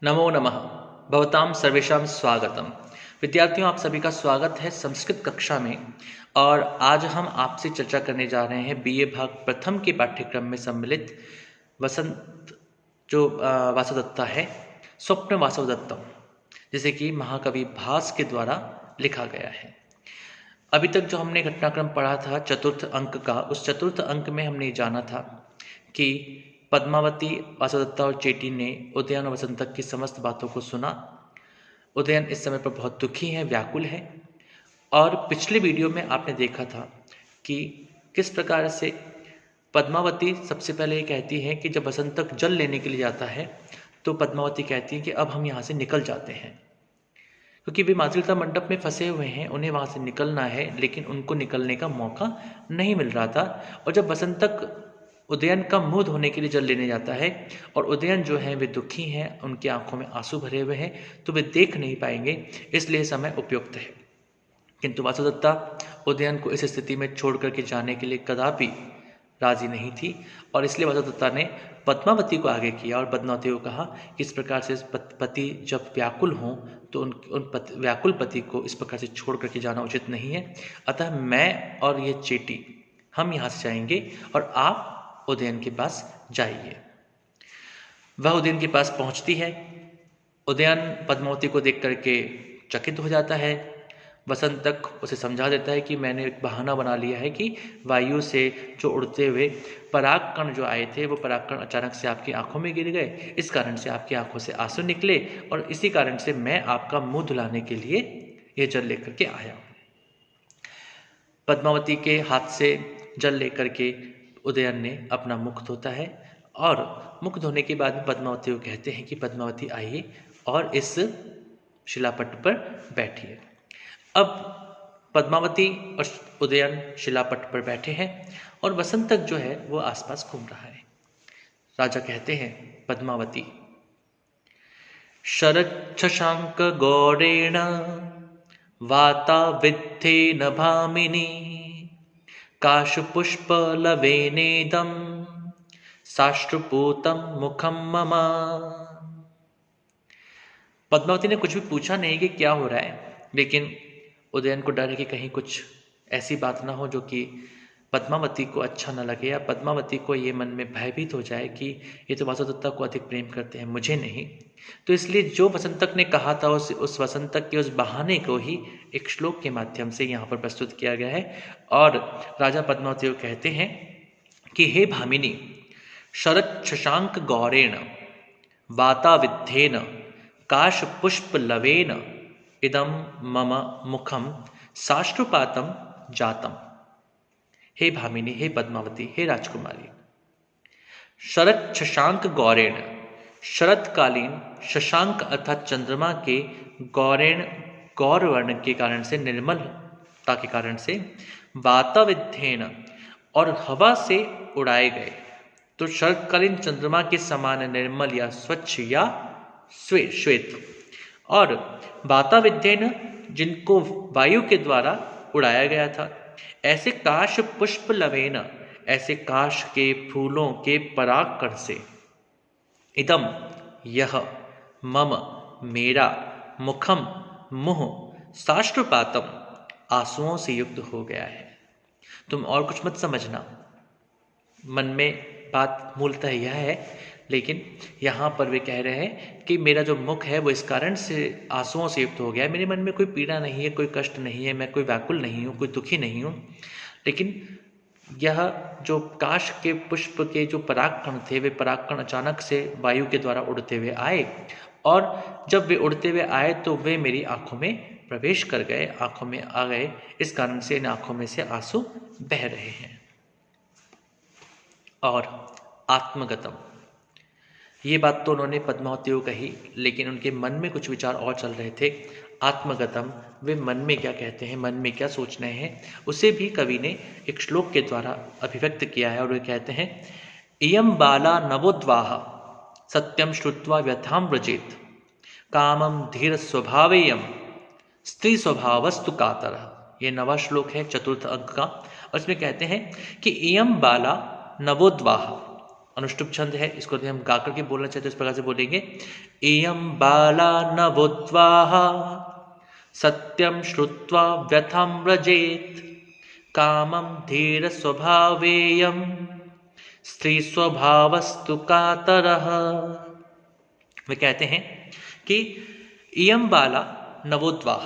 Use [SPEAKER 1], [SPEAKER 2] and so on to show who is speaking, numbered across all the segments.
[SPEAKER 1] नमो नमः। भवतां सर्वेषां स्वागतम। विद्यार्थियों, आप सभी का स्वागत है संस्कृत कक्षा में। और आज हम आपसे चर्चा करने जा रहे हैं बीए भाग प्रथम के पाठ्यक्रम में सम्मिलित वसंत जो वासवदत्ता है, स्वप्न वासवदत्तम, जिसे कि महाकवि भास के द्वारा लिखा गया है। अभी तक जो हमने घटनाक्रम पढ़ा था चतुर्थ अंक का, उस चतुर्थ अंक में हमने जाना था कि पद्मावती, वासवदत्ता और चेटी ने उदयन और वसंतक की समस्त बातों को सुना। उदयन इस समय पर बहुत दुखी है, व्याकुल है। और पिछले वीडियो में आपने देखा था कि किस प्रकार से पद्मावती सबसे पहले ये कहती है कि जब वसंतक जल लेने के लिए जाता है तो पद्मावती कहती है कि अब हम यहाँ से निकल जाते हैं, क्योंकि वे मातृका मंडप में फंसे हुए हैं, उन्हें वहाँ से निकलना है, लेकिन उनको निकलने का मौका नहीं मिल रहा था। और जब वसंतक उदयन का मुंह धोने के लिए जल लेने जाता है और उदयन जो है वे दुखी हैं, उनकी आंखों में आंसू भरे हुए हैं, तो वे देख नहीं पाएंगे, इसलिए समय उपयुक्त है। किंतु वासवदत्ता उदयन को इस स्थिति में छोड़ करके जाने के लिए कदापि राजी नहीं थी, और इसलिए वासवदत्ता ने पद्मावती को आगे किया और पद्मावती को कहा कि इस प्रकार से पति जब व्याकुल हों तो उन व्याकुल पति को इस प्रकार से छोड़ करके जाना उचित नहीं है। अतः मैं और ये चेटी हम यहाँ से जाएंगे और आप उदयन के पास जाइए। वह उदयन के पास पहुँचती है। उदयन पद्मावती को देख करके चकित हो जाता है। वसंतक उसे समझा देता है कि मैंने एक बहाना बना लिया है कि वायु से जो उड़ते हुए परागकण जो आए थे वो परागकण अचानक से आपकी आंखों में गिर गए, इस कारण से आपकी आंखों से आंसू निकले और इसी कारण से मैं आपका मुंह धुलाने के लिए यह जल लेकर के आया। पद्मावती के हाथ से जल लेकर के उदयन ने अपना मुख धोता है और मुख धोने के बाद पद्मावती को कहते हैं कि पद्मावती आइए और इस शिलापट पर बैठिए। अब पद्मावती और उदयन शिलापट पर बैठे हैं और वसंतक जो है वो आसपास घूम रहा है। राजा कहते हैं पद्मावती, शरच्छशांक गौरेण वाता विद्धेन भामिनी काशपुष्पलवेनेदं साष्ट्रपूतं मुखम मम। पद्मावती ने कुछ भी पूछा नहीं कि क्या हो रहा है, लेकिन उदयन को डर है कि कहीं कुछ ऐसी बात ना हो जो कि पद्मावती को अच्छा न लगे, या पद्मावती को ये मन में भयभीत हो जाए कि ये तो वासवदत्ता को अधिक प्रेम करते हैं, मुझे नहीं। तो इसलिए जो वसंतक ने कहा था उस वसंतक के उस बहाने को ही एक श्लोक के माध्यम से यहाँ पर प्रस्तुत किया गया है। और राजा पद्मावती को कहते हैं कि हे भामिनी, शरत शशांक गौरेण वाताविद्धेन काश पुष्प लवेन इदम मम मुखम साष्ट्रुपातम जातम। हे भामिनी, हे पद्मावती, हे राजकुमारी, शरत शशांक गौरेण, शरतकालीन शशांक अर्थात चंद्रमा के गौरेण गौर वर्ण के कारण से, निर्मलता के कारण से, वाताविद्धेन और हवा से उड़ाए गए। तो शरतकालीन चंद्रमा के समान निर्मल या स्वच्छ या श्वेत, और वाताविद्धेन जिनको वायु के द्वारा उड़ाया गया था। ऐसे काश पुष्प लवेन, ऐसे काश के फूलों के परागकण से, इदम यह, मम मेरा, मुखम मुंह, साष्ट्रपातम आंसुओं से युक्त हो गया है। तुम और कुछ मत समझना, मन में बात मूलतः यह है, लेकिन यहाँ पर वे कह रहे हैं कि मेरा जो मुख है वो इस कारण से आंसुओं से युक्त हो गया है। मेरे मन में कोई पीड़ा नहीं है, कोई कष्ट नहीं है, मैं कोई व्याकुल नहीं हूँ, कोई दुखी नहीं हूँ, लेकिन यह जो काश के पुष्प के जो परागकण थे, वे परागकण अचानक से वायु के द्वारा उड़ते हुए आए, और जब वे उड़ते हुए आए तो वे मेरी आंखों में प्रवेश कर गए, आंखों में आ गए, इस कारण से इन आंखों में से आंसू बह रहे हैं। और आत्मगतम, ये बात तो उन्होंने पद्मावती को कही, लेकिन उनके मन में कुछ विचार और चल रहे थे। आत्मगतम, वे मन में क्या कहते हैं, मन में क्या सोच रहे हैं, उसे भी कवि ने एक श्लोक के द्वारा अभिव्यक्त किया है। और वे कहते हैं, इयं बाला नवोद्वाह सत्यम श्रुत्वा व्यथाम व्रजेत कामम धीर स्वभावेयम स्त्री स्वभावस्तु कातरः। ये नवा श्लोक है चतुर्थ अंक का, और इसमें कहते हैं कि इयं बाला नवोद्वाह, अनुष्टुप छंद है, इसको यदि हम गा करके बोलना चाहते हैं इस प्रकार से बोलेंगे, इयं बाला नवोद्वाह सत्यं श्रुत्वा व्यथां व्रजेत् कामं धीर स्वभावेयं स्त्री स्वभावस्तु कातरः। वे कहते हैं कि इयं बाला नवोद्वाह,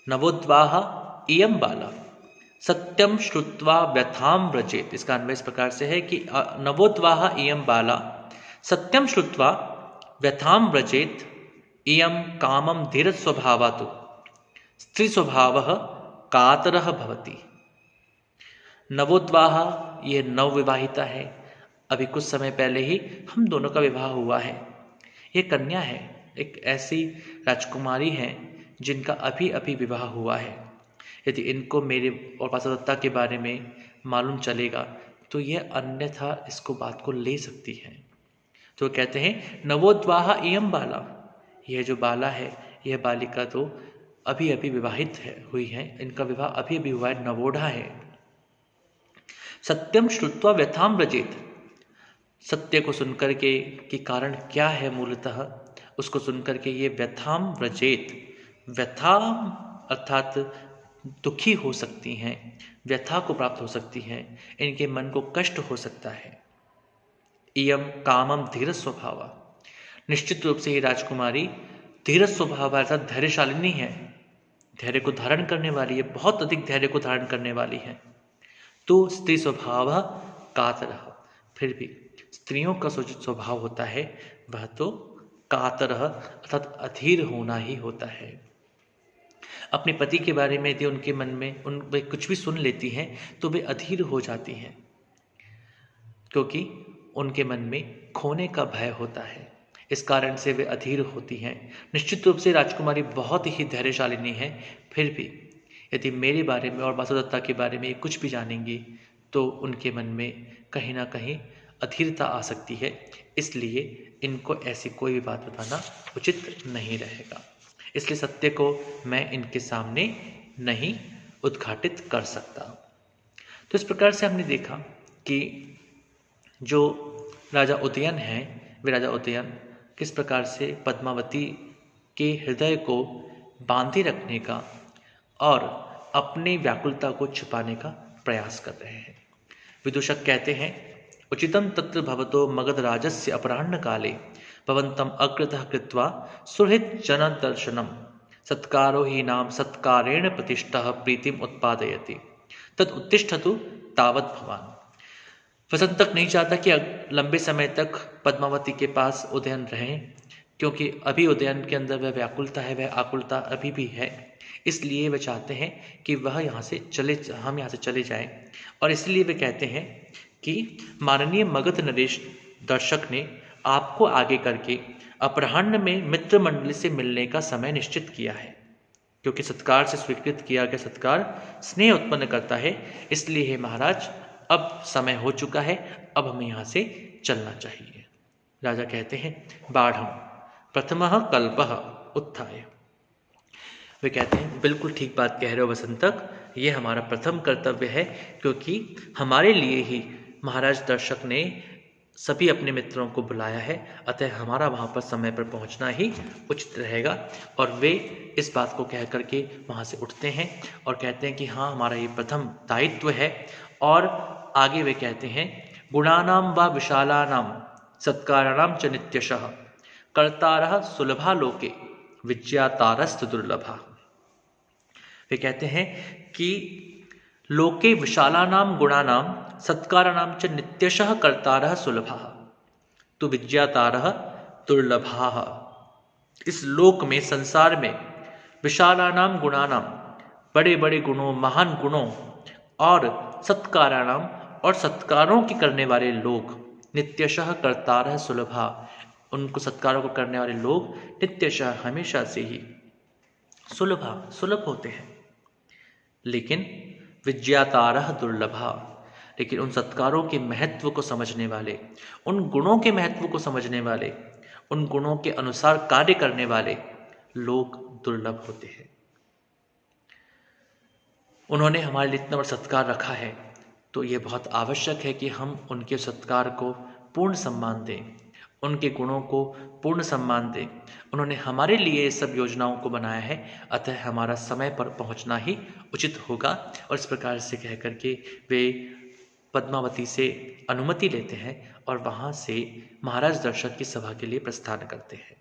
[SPEAKER 1] नवोद्वाह इयं बाला सत्यम श्रुत्वा व्यथां व्रजेत। इसका अन्वय इस प्रकार से है कि नवोद्वाह इयं बाला सत्यम श्रुत्वा व्यथां व्रजेत इयं कामम धीर स्वभावातो स्त्री स्वभावः कातरः भवति। नवोद्वाह ये नवविवाहिता है, अभी कुछ समय पहले ही हम दोनों का विवाह हुआ है। ये कन्या है, एक ऐसी राजकुमारी है जिनका अभी अभी विवाह हुआ है। यदि इनको मेरे और पार्षदत्ता के बारे में मालूम चलेगा तो यह अन्यथा इसको बात को ले सकती है। तो कहते हैं नवोद्वाह इयं बाला, यह जो बाला है यह बालिका तो अभी अभी विवाहित हुई है, इनका विवाह अभी अभी हुआ है, नवोढ़ा है। सत्यम श्रुत्वा व्यथां व्रजेत, सत्य को सुनकर के कि कारण क्या है मूलतः, उसको सुनकर के ये व्यथां व्रजेत, व्यथा अर्थात दुखी हो सकती हैं, व्यथा को प्राप्त हो सकती हैं, इनके मन को कष्ट हो सकता है। इयम कामम धीर स्वभावा, निश्चित रूप से ये राजकुमारी धीर स्वभाव अर्थात धैर्यशालिनी है, धैर्य को धारण करने वाली है, बहुत अधिक धैर्य को धारण करने वाली है। तो स्त्री स्वभाव कातरः, फिर भी स्त्रियों का जो स्वभाव होता है वह तो कातरः अर्थात अधीर होना ही होता है। अपने पति के बारे में यदि उनके मन में वे कुछ भी सुन लेती हैं तो वे अधीर हो जाती हैं, क्योंकि उनके मन में खोने का भय होता है, इस कारण से वे अधीर होती हैं। निश्चित रूप से राजकुमारी बहुत ही धैर्यशालिनी है, फिर भी यदि मेरे बारे में और वासुदत्ता के बारे में कुछ भी जानेंगी तो उनके मन में कहीं ना कहीं अधीरता आ सकती है, इसलिए इनको ऐसी कोई भी बात बताना उचित नहीं रहेगा। इसलिए सत्य को मैं इनके सामने नहीं उद्घाटित कर सकता। तो इस प्रकार से हमने देखा कि जो राजा उदयन हैं, वे राजा उदयन किस प्रकार से पद्मावती के हृदय को बांधे रखने का और अपनी व्याकुलता को छुपाने का प्रयास कर रहे हैं। विदूषक कहते हैं, उचितं तत्र भवतो मगध राजस्य अपराह्न काले भवन्तम् अग्रतः कृत्वा सुहृद जन दर्शनम सत्कारो ही नाम सत्कारेण प्रतिष्ठा प्रीतिम उत्पादयति तद उत्तिष्ठतु तावत भवान। वसंत तक नहीं चाहता कि लंबे समय तक पद्मावती के पास उदयन रहें, क्योंकि अभी उदयन के अंदर वह व्याकुलता है, वह आकुलता अभी भी है, इसलिए वे चाहते हैं कि वह हम यहाँ से चले जाएं। और इसलिए वे कहते हैं कि माननीय मगध नरेश दर्शक ने आपको आगे करके अपराह्न में मित्र मंडली से मिलने का समय निश्चित किया है, क्योंकि सत्कार से स्वीकृत किया गया सत्कार स्नेह उत्पन्न करता है। इसलिए हे महाराज, अब समय हो चुका है, अब हमें यहाँ से चलना चाहिए। राजा कहते हैं, बाढ़ प्रथमः कल्पः उत्थाय। वे कहते हैं, बिल्कुल ठीक बात कह रहे हो वसंतक, ये हमारा प्रथम कर्तव्य है, क्योंकि हमारे लिए ही महाराज दर्शक ने सभी अपने मित्रों को बुलाया है, अतः हमारा वहाँ पर समय पर पहुँचना ही उचित रहेगा। और वे इस बात को कह करके वहाँ से उठते हैं और कहते हैं कि हाँ, हमारा ये प्रथम दायित्व है। और आगे वे कहते हैं, गुणानाम व विशालानाम सत्काराणाम च नित्यशः कर्तारः सुलभा लोके विज्ञातारस्त दुर्लभा। वे कहते हैं कि लोके विशालानाम गुणानाम सत्काराणाम च नित्यशः कर्तारः सुलभः तो विज्ञातारः दुर्लभाः। इस लोक में, संसार में विशालानाम गुणानाम, बड़े बड़े गुणों, महान गुणों, और सत्काराणाम, और सत्कारों की करने वाले लोग, नित्यशः कर्तारः सुलभा, उनको सत्कारों को करने वाले लोग नित्यशः हमेशा से ही सुलभ होते हैं। लेकिन विज्ञातारः दुर्लभा, लेकिन उन सत्कारों के महत्व को समझने वाले, उन गुणों के महत्व को समझने वाले, उन गुणों के अनुसार कार्य करने वाले लोग दुर्लभ होते हैं। उन्होंने हमारे लिए इतना बड़ा सत्कार रखा है, तो ये बहुत आवश्यक है कि हम उनके सत्कार को पूर्ण सम्मान दें, उनके गुणों को पूर्ण सम्मान दें। उन्होंने हमारे लिए ये सब योजनाओं को बनाया है, अतः हमारा समय पर पहुंचना ही उचित होगा। और इस प्रकार से कह कर के वे पद्मावती से अनुमति लेते हैं और वहाँ से महाराज दशरथ की सभा के लिए प्रस्थान करते हैं।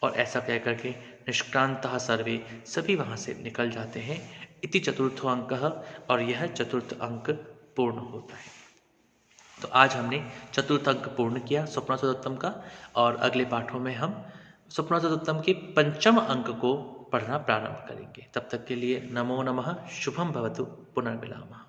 [SPEAKER 1] और ऐसा कह करके निष्क्रांतः सर्वे, सभी वहाँ से निकल जाते हैं। इति चतुर्थो अंकः, और यह चतुर्थ अंक पूर्ण होता है। तो आज हमने चतुर्थ अंक पूर्ण किया स्वप्नासोत्तम का, और अगले पाठों में हम स्वप्नासोत्तम के पंचम अंक को पढ़ना प्रारंभ करेंगे। तब तक के लिए नमो नमः, शुभम भवतु, पुनर्मिलामः।